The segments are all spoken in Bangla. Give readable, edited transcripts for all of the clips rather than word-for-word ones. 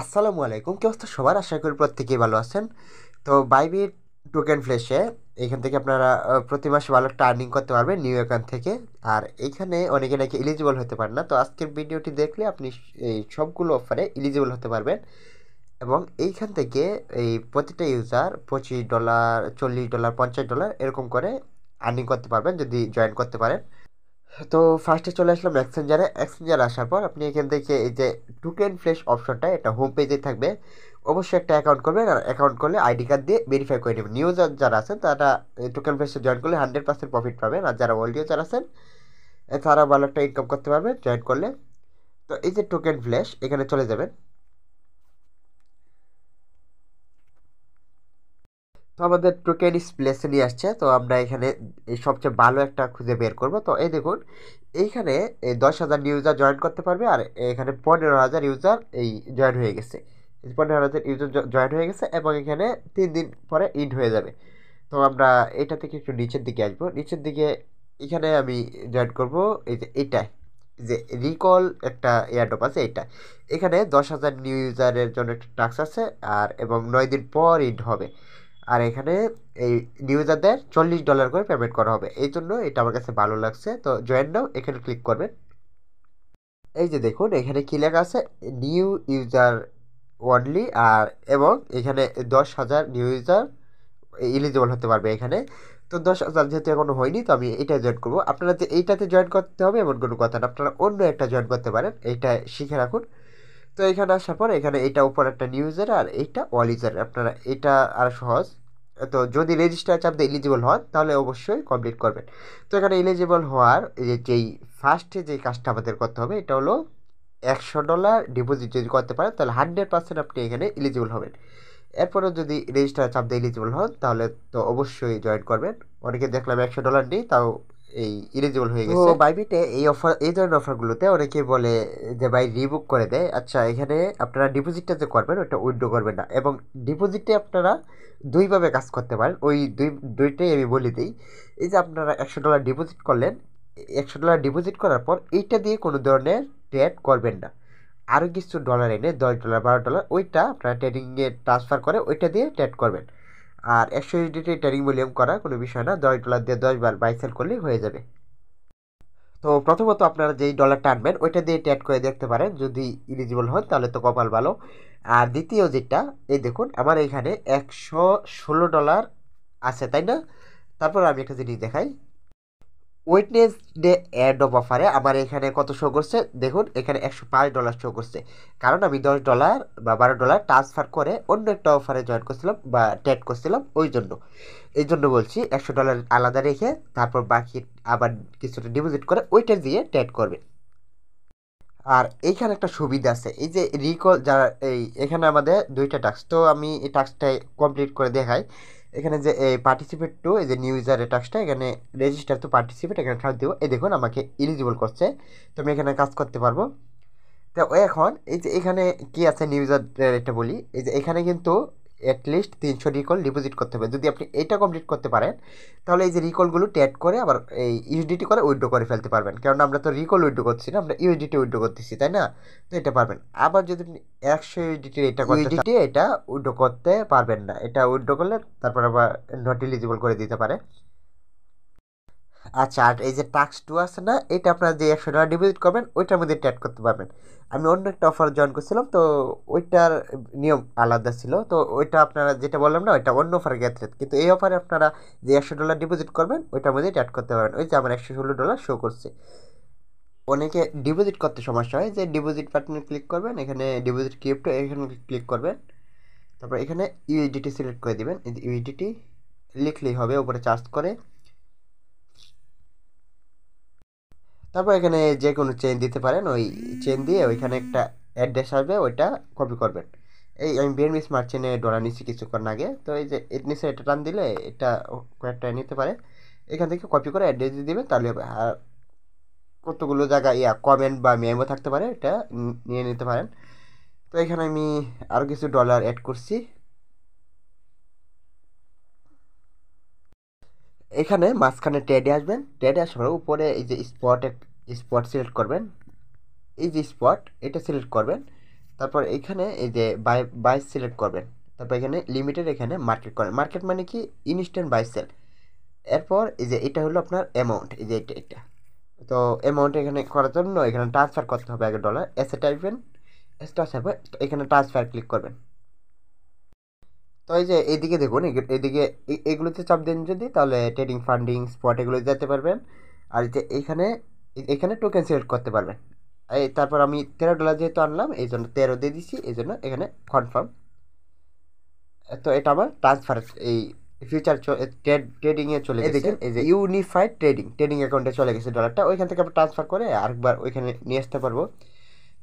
আসসালামু আলাইকুম। কি অবস্থা সবার? আশা করি প্রত্যেকেই ভালো আছেন। তো বাইবিট টোকেন ফ্ল্যাশে এখান থেকে আপনারা প্রতি মাসে ভালো একটা আর্নিং করতে পারবেন নিউ অ্যাকাউন্ট থেকে। আর এইখানে অনেকে নাকি এলিজিবল হতে পারেন না। তো আজকের ভিডিওটি দেখলে আপনি এই সবগুলো অফারে এলিজিবল হতে পারবেন। এবং এইখান থেকে এই প্রতিটা ইউজার $25, $40, $50 এরকম করে আর্নিং করতে পারবেন যদি জয়েন করতে পারেন। তো ফার্স্টে চলে আসলাম এক্সচেঞ্জারে আসার পর আপনি এখান থেকে এই যে টোকেন ফ্ল্যাশ অপশনটা এটা হোম পেজে থাকবে। অবশ্যই একটা অ্যাকাউন্ট করবেন আর অ্যাকাউন্ট করলে আইডি কার্ড দিয়ে ভেরিফাই করে নেবেন। নিউ ইউজার যারা আছেন তারা টোকেন ফ্ল্যাশে জয়েন করলে 100% প্রফিট পাবেন, আর যারা ওল্ড ইউজার আছেন তারা ভালো একটা ইনকাম করতে পারবেন জয়েন করলে। তো এই যে টোকেন ফ্ল্যাশ এখানে চলে যাবেন। তো আমাদের টোকেন প্লেসে নিয়ে আসছে, তো আমরা এখানে এই সবচেয়ে ভালো একটা খুঁজে বের করব। তো এই দেখুন এইখানে এই 10,000 ইউজার জয়েন করতে পারবে, আর এখানে 15,000 ইউজার এই জয়েন হয়ে গেছে। 15,000 ইউজার জয়েন হয়ে গেছে এবং এখানে 3 দিন পরে ইন্ড হয়ে যাবে। তো আমরা এটা থেকে একটু নিচের দিকে আসবো। নিচের দিকে এখানে আমি জয়েন করব এই যে এইটায়, যে রিকল একটা এয়ারড্রপ আছে এইটা। এখানে 10,000 নিউ ইউজারের জন্য একটা টাস্ক আছে, আর এবং 9 দিন পর ইন্ড হবে। আর এখানে এই নিউ ইউজারদের $40 করে পেমেন্ট করা হবে। এই জন্য এটা আমার কাছে ভালো লাগছে। তো জয়েন নাও এখানে ক্লিক করবেন। এই যে দেখুন এখানে কি লেখা আছে, নিউ ইউজার অনলি, আর এবং এখানে 10,000 নিউ ইউজার এলিজিবল হতে পারবে এখানে। তো 10,000 যেহেতু এখনো হয়নি, তো আমি এটা জয়েন করবো। আপনারা যে এইটাতে জয়েন করতে হবে এমন কোনো কথা না, আপনারা অন্য একটা জয়েন করতে পারেন, এইটা শিখে রাখুন। তো এখানে আসার পর এখানে এটা উপর একটা নিউ ইউজার আর এইটা অল ইউজার, আপনারা এটা আর সহজ। তো যদি রেজিস্টার চাপ দিয়ে এলিজিবল হন তাহলে অবশ্যই কমপ্লিট করবেন। তো এখানে এলিজিবল হওয়ার যেই ফার্স্টে যেই কাজটা আমাদের করতে হবে এটা হলো $100 ডিপোজিট যদি করতে পারেন তাহলে 100% আপনি এখানে এলিজিবল হবেন। এরপরেও যদি রেজিস্টার চাপ দিয়ে এলিজিবল হন তাহলে তো অবশ্যই জয়েন করবেন। অনেকে দেখলাম $100 নেই তাও এই এলিজিবল হয়ে গেছে। তো বাইবিটে এই অফার, এই ধরনের অফারগুলোতে অনেকে বলে যে ভাই রিবুক করে দেয়। আচ্ছা, এখানে আপনারা ডিপোজিটটা যে করবেন ওটা উইথড্র করবেন না, এবং ডিপোজিটে আপনারা দুইভাবে কাজ করতে পারেন। ওই দুইটাই আমি বলে দিই। এই যে আপনারা $100 ডিপোজিট করলেন, $100 ডিপোজিট করার পর এইটা দিয়ে কোনো ধরনের ট্রেড করবেন না। আরও কিছু ডলার এনে $10, $12 ওইটা আপনারা ট্রেডিংয়ে ট্রান্সফার করে ওইটা দিয়ে ট্রেড করবেন। আর 100 USDT ট্রেডিং ভলিউম করা কোনো বিষয় না, $10 দিয়ে 10 বার বাই সেল করলেই হয়ে যাবে। তো প্রথমত আপনারা যেই ডলারটা আনবেন ওইটা দিয়ে ট্রেড করে দেখতে পারেন, যদি ইলিজিবল হন তাহলে তো কপাল ভালো। আর দ্বিতীয় যেটা, এই দেখুন আমার এখানে $116 আছে, তাই না? তারপর আমি একটা জিনিস দেখাই, ওয়েডনেসডে অ্যাড অফ অফারে আমার এখানে কত শো করছে দেখুন, এখানে $105 শো করছে। কারণ আমি $10 বা $12 ট্রান্সফার করে অন্য একটা অফারে জয়েন করছিলাম বা ট্রেড করছিলাম, ওই জন্য এই জন্য বলছি $100 আলাদা রেখে তারপর বাকি আবার কিছুটা ডিপোজিট করে ওইটা দিয়ে ট্রেড করবে। আর এইখানে একটা সুবিধা আছে, এই যে রিকল যারা এই এখানে আমাদের দুইটা টাস্ক, তো আমি এই টাস্কটাই কমপ্লিট করে দেখাই। এখানে যে এই পার্টিসিপেট টু, এই যে নিউ ইউজারের টাস্কটা, এখানে রেজিস্টার টু পার্টিসিপেট এখানে ছাড় দিব। এই দেখুন আমাকে এলিজিবল করছে, তো আমি এখানে কাজ করতে পারবো। তো এখন এই যে এখানে কি আছে নিউ ইউজারের এটা বলি, এই যে এখানে কিন্তু অ্যাটলিস্ট 300 রিকল ডিপোজিট করতে হবে। যদি আপনি এটা কমপ্লিট করতে পারেন তাহলে এই যে রিকলগুলো ট্যাড করে আবার এই ইউএসডিটি করে উইথড্র করে ফেলতে পারবেন। কারণ আমরা তো রিকল উইথড্র করছি না, আমরা ইউএসডিটি উইথড্র করতেছি, তাই না? তো এটা পারবেন। আবার যদি আপনি 100 ইউএসডিটি এটা করতে ইউএসডিটি এটা উইথড্র করতে পারবেন না, এটা উইথড্র করলে তারপর আবার নট এলিজিবল করে দিতে পারে। আচ্ছা, আর এই যে টাস্ক টু আছে না, এটা আপনারা যে $100 ডিপোজিট করবেন ওইটার মধ্যে ট্যাড করতে পারবেন। আমি অন্য একটা অফার জয়েন করছিলাম, তো ওইটার নিয়ম আলাদা ছিল। তো ওইটা আপনারা যেটা বললাম না ওইটা অন্য অফারের ক্ষেত্রে, কিন্তু এই অফারে আপনারা যে $100 ডিপোজিট করবেন ওইটার মধ্যে ট্যাড করতে পারবেন। ওই যে আমার $116 শো করছে। অনেকে ডিপোজিট করতে সমস্যা হয়, যে ডিপোজিট বাটনে ক্লিক করবেন, এখানে ডিপোজিট ক্রিপ্টো এখানে ক্লিক করবেন, তারপর এখানে ইউএসডিটি সিলেক্ট করে দিবেন। এই যে ইউএসডিটি লিখলেই হবে, উপরে চার্জ করে। তারপর এখানে যে কোনো চেন দিতে পারেন, ওই চেন দিয়ে ওইখানে একটা অ্যাড্রেস আসবে ওইটা কপি করবেন। এই আমি বিএনবি স্মার্ট চেনে ডলার নিচ্ছি কিছুক্ষণ আগে, তো এই যে এর নিচে এটা টান দিলে এটা কয়েকটা নিতে পারে, এখান থেকে কপি করে অ্যাড্রেস দিয়ে দেবে তাহলে হবে। আর কতগুলো জায়গায় কমেন্ট বা মেমো থাকতে পারে, এটা নিয়ে নিতে পারেন। তো এখানে আমি আরও কিছু ডলার অ্যাড করছি। এখানে মাঝখানে ট্রেডে আসবেন, ট্রেডে আসার পর উপরে এই যে স্পট সিলেক্ট করবেন, এই যে স্পট এটা সিলেক্ট করবেন। তারপর এখানে এই যে বাই বাই সিলেক্ট করবেন, তারপর এখানে লিমিটেড, এখানে মার্কেট করেন। মার্কেট মানে কি ইনস্ট্যান্ট বাই সেল। এরপর এই যে এটা হলো আপনার অ্যামাউন্ট, এই যে এটা তো অ্যামাউন্ট এখানে করার জন্য এখানে ট্রান্সফার করতে হবে $1 এসে টাইপেন, এসটা আসার এখানে ট্রান্সফার ক্লিক করবেন। তো এই যে এইদিকে দেখুন, এইদিকে এগুলোতে চাপ দেন যদি, তাহলে ট্রেডিং, ফান্ডিং, স্পট এগুলো যেতে পারবেন। আর যে এখানে এখানে টোকেন সিলেক্ট করতে পারবেন। এই তারপর আমি $13 যেহেতু আনলাম, এই জন্য 13 দিয়ে দিচ্ছি, এই জন্য এখানে কনফার্ম। তো এটা আমার ট্রান্সফার এই ফিউচার ট্রেডিংয়ে চলে গেছে। দেখেন এই যে ইউনিফাইড ট্রেডিং অ্যাকাউন্টে চলে গেছে ডলারটা, ওইখান থেকে আমরা ট্রান্সফার করে আরেকবার ওইখানে নিয়ে আসতে পারবো।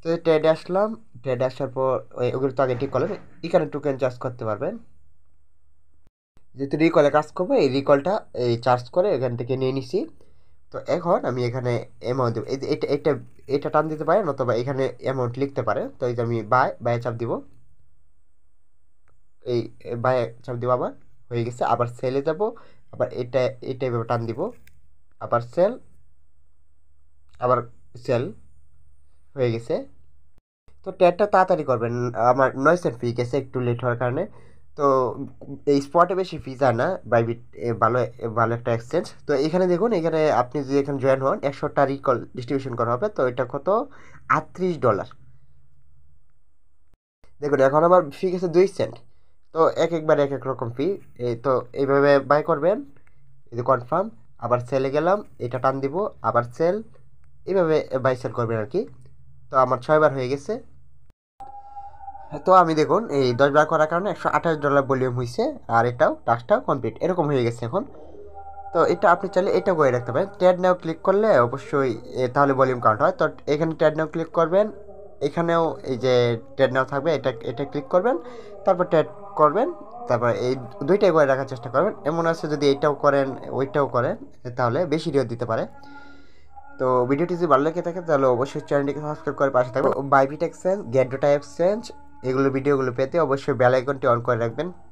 তো ট্রেডে আসলাম, ট্রেডে আসার পর ওগুলো তো আগে ঠিক করলাম, এখানে টোকেন চার্জ করতে পারবেন। যেহেতু রিকলে কাজ করবো, এই রিকলটা এই চার্জ করে এখান থেকে নিয়ে নিছি। তো এখন আমি এখানে অ্যামাউন্ট দেবো, এই যে এটা এটা টান দিতে পারেন, অথবা এখানে অ্যামাউন্ট লিখতে পারে। তো এই যে আমি বাই চাপ দিব, এই বাই চাপ দিব, আবার হয়ে গেছে। আবার সেলে যাব, আবার এটা এভাবে টান দিব, আবার সেল, আবার সেল, হয়ে গেছে। তো ট্রেডটা তাড়াতাড়ি করবেন, আমার 9 সেন্ট ফি গেছে একটু লেট হওয়ার কারণে। তো এই স্পটে বেশি ফি যায় না, বাইবিট ভালো ভালো একটা এক্সচেঞ্জ। তো এখানে দেখুন, এখানে আপনি যদি এখানে জয়েন হন 100টা রিকল ডিস্ট্রিবিউশন করা হবে। তো এটা কত, $38। দেখুন এখন আমার ফি গেছে 2 সেন্ট। তো একবার এক এক রকম ফি। তো এইভাবে বাই করবেন, এই যে কনফার্ম, আবার সেলে গেলাম, এটা টান দিব, আবার সেল, এইভাবে বাই সেল করবেন আর কি। তো আমার 6বার হয়ে গেছে। তো আমি দেখুন এই 10বার করার কারণে $128 ভলিউম হয়েছে, আর এটাও টাস্কটাও কমপ্লিট এরকম হয়ে গেছে এখন। তো এটা আপনি চাইলে এটা করে রাখতে পারেন। ট্রেড নাও ক্লিক করলে অবশ্যই তাহলে ভলিউম কাউন্ট হয়। তো এখানে ট্রেড নাও ক্লিক করবেন, এখানেও এই যে ট্রেড নাও থাকবে, এটা ক্লিক করবেন, তারপর ট্রেড করবেন। তারপর এই দুইটাই করে রাখার চেষ্টা করবেন। এমন আছে যদি এইটাও করেন ওইটাও করেন, তাহলে বেশি রেট দিতে পারে। তো ভিডিওটি যদি ভালো লেগে থাকে তাহলে অবশ্যই চ্যানেলটিকে সাবস্ক্রাইব করে পাশে থাকবেন। বাইবিট এক্সচেঞ্জ, গেট ডটা এক্সচেঞ্জ, এগুলো ভিডিওগুলো পেতে অবশ্যই বেল আইকনটি অন করে রাখবেন।